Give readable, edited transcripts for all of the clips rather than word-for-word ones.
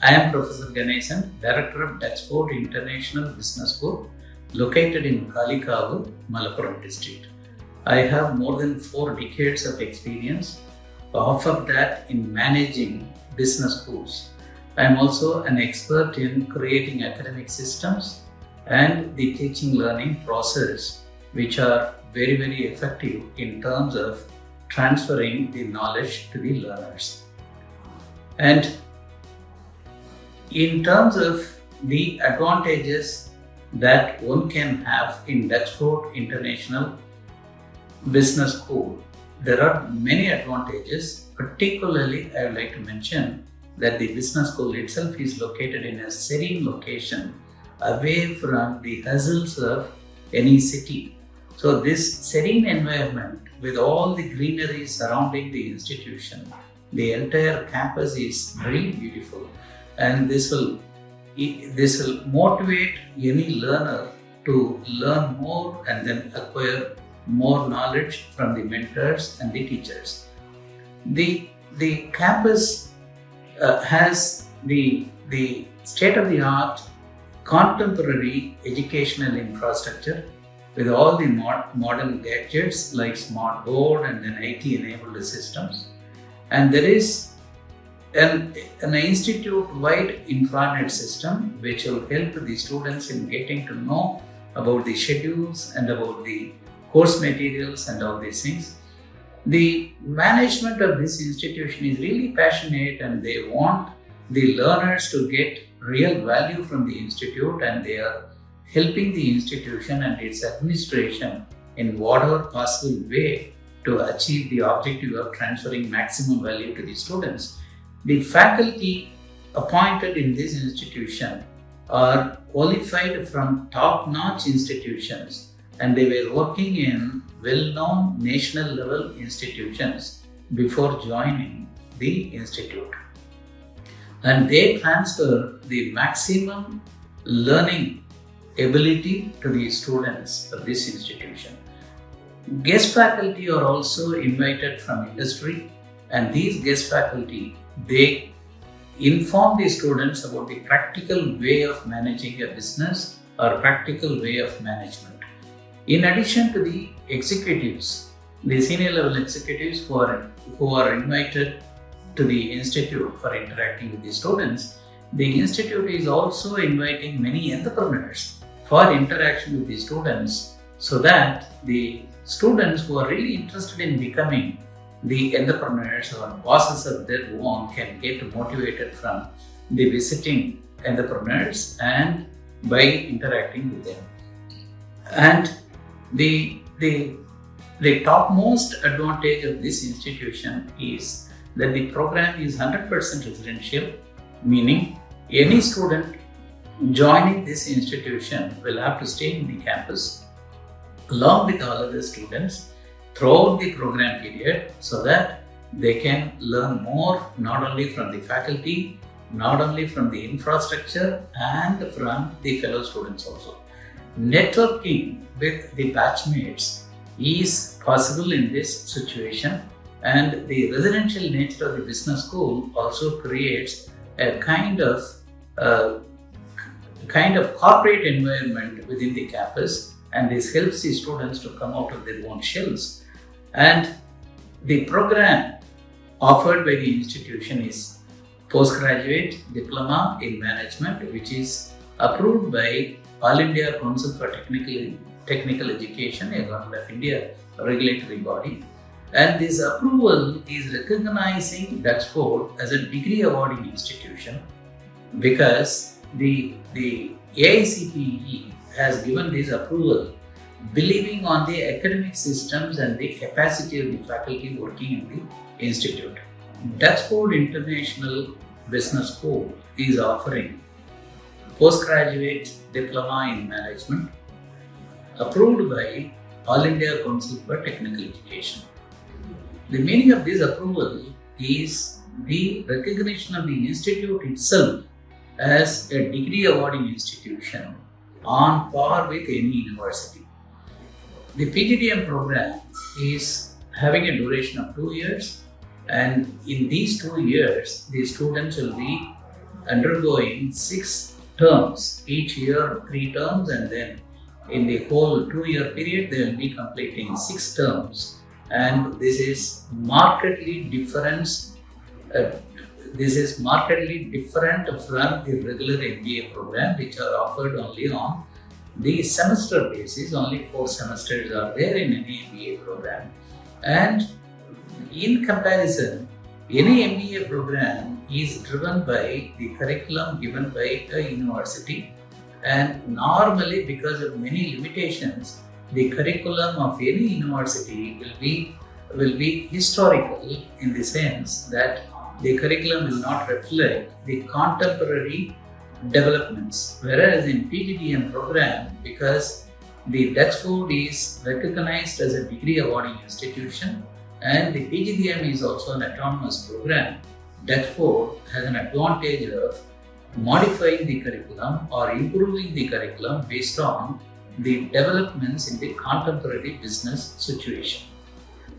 I am Professor Ganesan, Director of Duxford International Business School, located in Kalikavu, Malappuram district. I have more than 4 decades of experience, half of that in managing business schools. I am also an expert in creating academic systems and the teaching learning process, which are very, very effective in terms of transferring the knowledge to the learners. And in terms of the advantages that one can have in Duxford International Business School, there are many advantages. Particularly, I would like to mention that the business school itself is located in a serene location away from the hustles of any city. So this serene environment with all the greenery surrounding the institution, the entire campus is really beautiful, and this will motivate any learner to learn more and then acquire more knowledge from the mentors and the teachers. The campus has the state-of-the-art contemporary educational infrastructure with all the modern gadgets like smart board and then IT-enabled systems. And there is an institute-wide intranet system which will help the students in getting to know about the schedules and about the course materials and all these things. The management of this institution is really passionate, and they want the learners to get real value from the institute, and they are helping the institution and its administration in whatever possible way to achieve the objective of transferring maximum value to the students. The faculty appointed in this institution are qualified from top-notch institutions, and they were working in well-known national level institutions before joining the institute. And they transfer the maximum learning ability to the students of this institution. Guest faculty are also invited from industry, and these guest faculty, they inform the students about the practical way of managing a business or practical way of management. In addition to the executives, the senior level executives who are invited to the institute for interacting with the students, the institute is also inviting many entrepreneurs for interaction with the students, so that the students who are really interested in becoming the entrepreneurs or bosses of their own can get motivated from the visiting entrepreneurs and by interacting with them. And the topmost advantage of this institution is that the program is 100% residential, meaning any student joining this institution will have to stay in the campus along with all other students throughout the program period, so that they can learn more not only from the faculty, not only from the infrastructure, and from the fellow students also. Networking with the batchmates is possible in this situation, and the residential nature of the business school also creates a kind of corporate environment within the campus, and this helps the students to come out of their own shells. And the program offered by the institution is postgraduate diploma in management, which is approved by All India Council for Technical Education, a Government of India regulatory body. And this approval is recognizing Duxford as a degree awarding institution, because the AICPE has given this approval believing on the academic systems and the capacity of the faculty working in the institute. Duxford International Business School is offering postgraduate diploma in management approved by All India Council for Technical Education. The meaning of this approval is the recognition of the institute itself as a degree awarding institution on par with any university. The PGDM program is having a duration of 2 years, and in these 2 years, the students will be undergoing 6 terms, each year 3 terms, and then in the whole 2-year period they will be completing 6 terms. And this is markedly different. This is markedly different from the regular MBA program, which are offered only on the semester basis. Only 4 semesters are there in any MBA program. And in comparison, any MBA program is driven by the curriculum given by a university, and normally because of many limitations, the curriculum of any university will be historical, in the sense that the curriculum will not reflect the contemporary developments. Whereas in PGDM program, because the Duxford is recognized as a degree awarding institution and the PGDM is also an autonomous program, Duxford has an advantage of modifying the curriculum or improving the curriculum based on the developments in the contemporary business situation.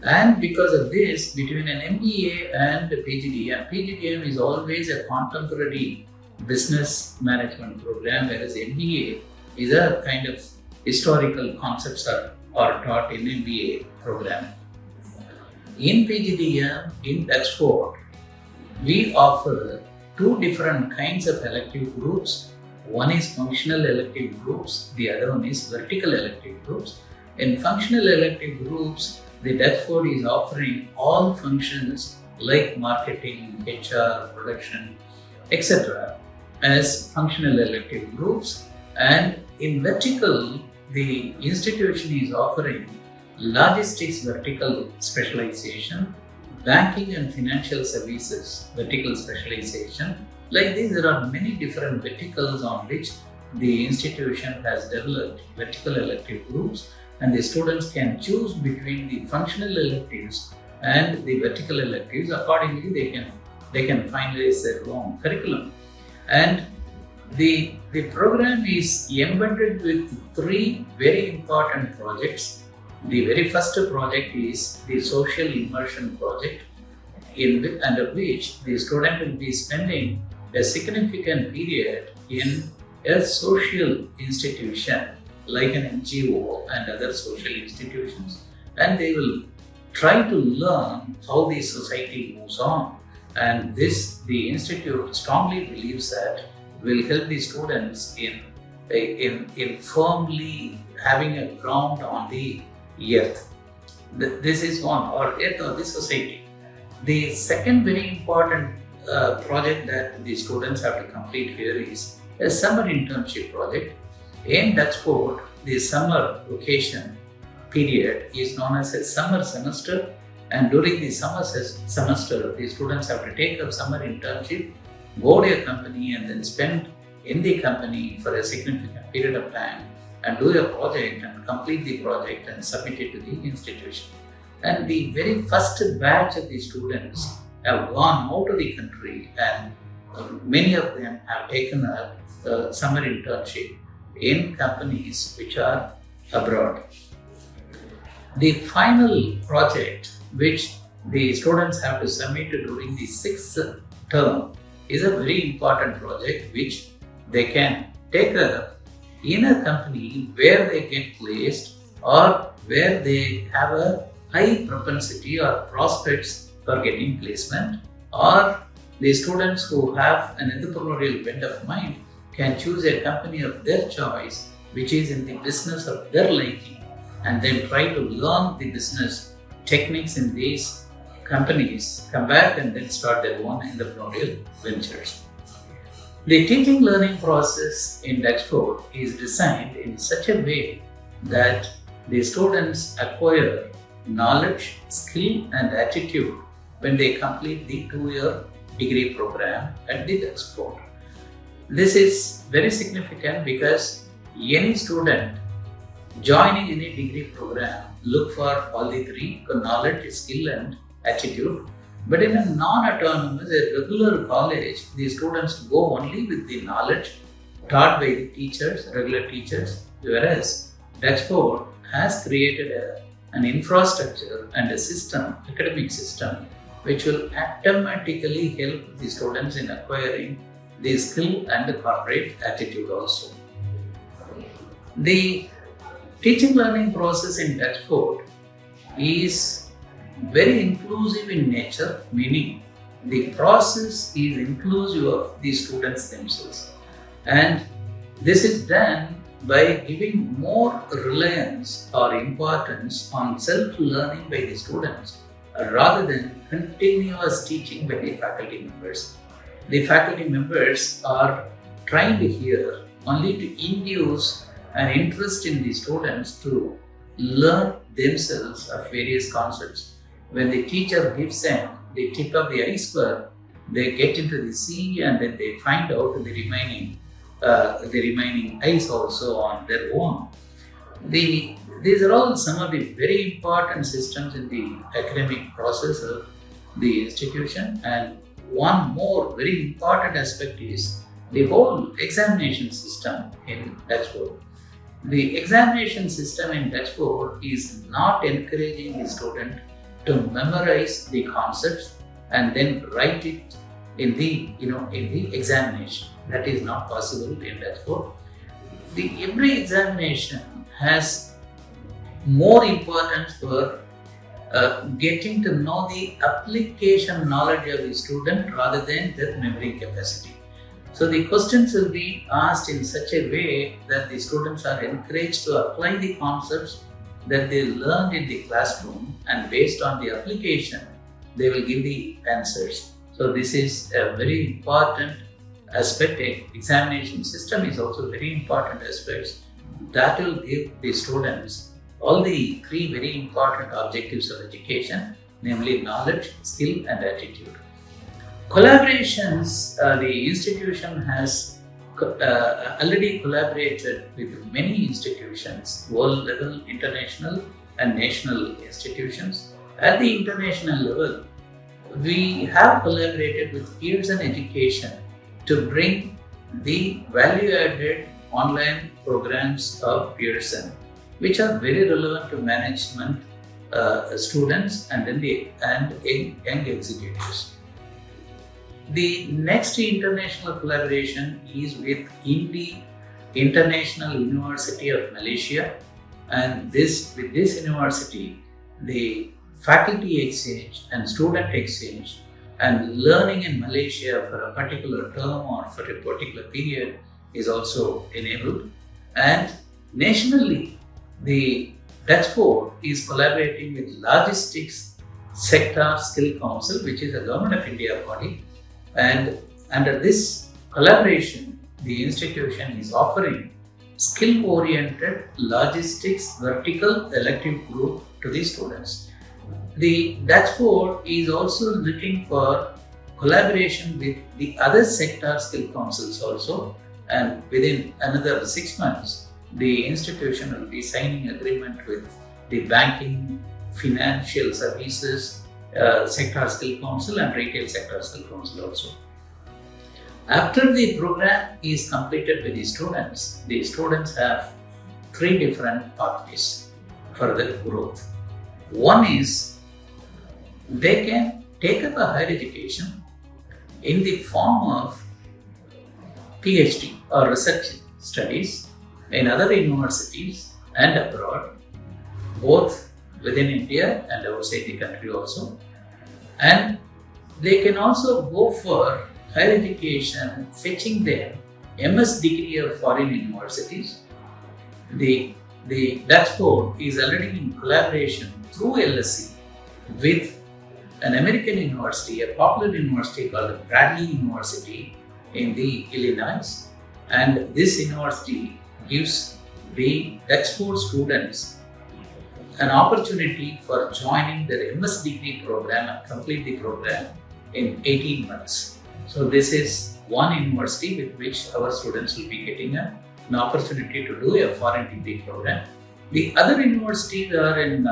And because of this, between an MBA and PGDM is always a contemporary business management program, whereas MBA is a kind of historical concepts are taught in MBA program. In PGDM, in Duxford, we offer 2 different kinds of elective groups. One is functional elective groups, the other one is vertical elective groups. In functional elective groups, the Duxford is offering all functions like marketing, HR, production, etc. as functional elective groups. And in vertical, the institution is offering logistics vertical specialization, banking and financial services vertical specialization. Like this, there are many different verticals on which the institution has developed vertical elective groups, and the students can choose between the functional electives and the vertical electives. Accordingly, they can finalize their own curriculum. And the program is embedded with 3 very important projects. The very first project is the social immersion project, under which the student will be spending a significant period in a social institution like an NGO and other social institutions, and they will try to learn how the society moves on. And this, the institute strongly believes that will help the students in firmly having a ground on the earth. This is one, or earth or the society. The second very important project that the students have to complete here is a summer internship project. In Duxford, the summer vacation period is known as a summer semester, and during the summer semester, the students have to take a summer internship, go to a company and then spend in the company for a significant period of time and do a project and complete the project and submit it to the institution. And the very first batch of the students have gone out of the country, and many of them have taken a summer internship in companies which are abroad. The final project which the students have to submit during the 6th term is a very important project which they can take up in a company where they get placed or where they have a high propensity or prospects for getting placement, or the students who have an entrepreneurial bent of mind can choose a company of their choice which is in the business of their liking, and then try to learn the business techniques in these companies, come back and then start their own entrepreneurial ventures. The teaching learning process in Duxford is designed in such a way that the students acquire knowledge, skill and attitude when they complete the 2-year degree program at the Duxford. This is very significant because any student joining any degree program look for all the 3: knowledge, skill and attitude. But in a non-autonomous, a regular college, the students go only with the knowledge taught by the teachers, regular teachers, whereas Duxford has created an infrastructure and a system, academic system, which will automatically help the students in acquiring the skill and the corporate attitude also. The teaching learning process in Duxford is very inclusive in nature, meaning the process is inclusive of the students themselves. And this is done by giving more reliance or importance on self-learning by the students rather than continuous teaching by the faculty members. The faculty members are trained here only to induce an interest in the students to learn themselves of various concepts. When the teacher gives them the tip of the iceberg, they get into the sea and then they find out the remaining ice also on their own. These are all some of the very important systems in the academic process of the institution. And one more very important aspect is the whole examination system in Duxford. The examination system in Duxford is not encouraging the student to memorize the concepts and then write it in the examination. That is not possible in Duxford. Every examination has more importance for getting to know the application knowledge of the student rather than their memory capacity. So the questions will be asked in such a way that the students are encouraged to apply the concepts that they learned in the classroom, and based on the application, they will give the answers. So this is a very important aspect. Examination system is also very important aspects that will give the students all the three very important objectives of education, namely knowledge, skill and attitude. Collaborations, the institution has already collaborated with many institutions, world level, international and national institutions. At the international level, we have collaborated with Pearson Education to bring the value-added online programs of Pearson, which are very relevant to management students and young executives. The next international collaboration is with INDI, International University of Malaysia, and with this university, the faculty exchange and student exchange and learning in Malaysia for a particular term or for a particular period is also enabled. And nationally, the Duxford is collaborating with Logistics Sector Skill Council, which is a Government of India body. And under this collaboration, the institution is offering skill-oriented logistics vertical elective group to the students. The Duxford is also looking for collaboration with the other sector skill councils also, and within another 6 months, the institution will be signing agreement with the banking, financial services, sector skill council and retail sector skill council also. After the program is completed with the students have 3 different pathways for their growth. One is they can take up a higher education in the form of PhD or research studies in other universities and abroad, both within India and outside the country also. And they can also go for higher education, fetching their MS degree of foreign universities. The Duxford is already in collaboration through LSE with an American university, a popular university called Bradley University in the Illinois. And this university gives the Duxford students an opportunity for joining their MS degree program and complete the program in 18 months. So this is one university with which our students will be getting an opportunity to do a foreign degree program. The other universities are in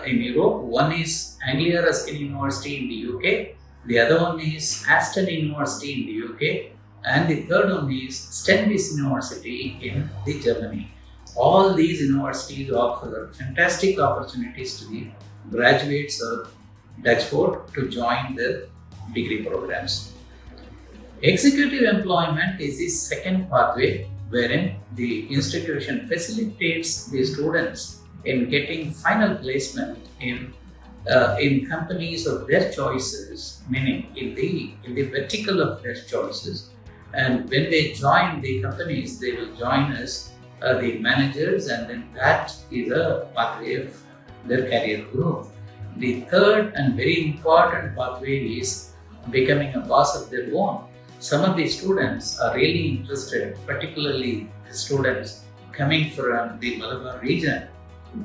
Europe. One is Anglia Ruskin University in the UK, the other one is Aston University in the UK, and the third one is Stenwis University in the Germany. All these universities offer fantastic opportunities to the graduates of Duxford to join their degree programs. Executive employment is the second pathway wherein the institution facilitates the students in getting final placement in companies of their choices, meaning in the vertical of their choices. And when they join the companies, they will join as the managers, and then that is a pathway of their career growth. The third and very important pathway is becoming a boss of their own. Some of the students are really interested, particularly the students coming from the Malabar region.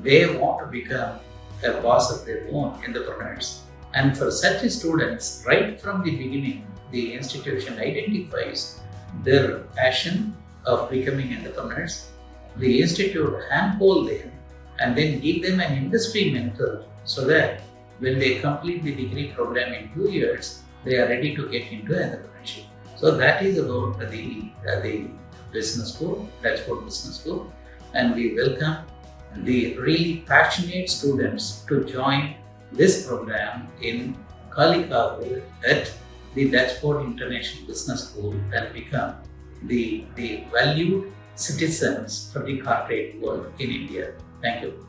They want to become a boss of their own entrepreneurs. And for such students, right from the beginning, the institution identifies their passion of becoming entrepreneurs. The institute handhold them and then give them an industry mentor so that when they complete the degree program in 2 years, they are ready to get into entrepreneurship. So that is about the business school, Duxford Business School, and we welcome the really passionate students to join this program in Kalikavu at the Duxford International Business School and become the valued citizens for the corporate world in India. Thank you.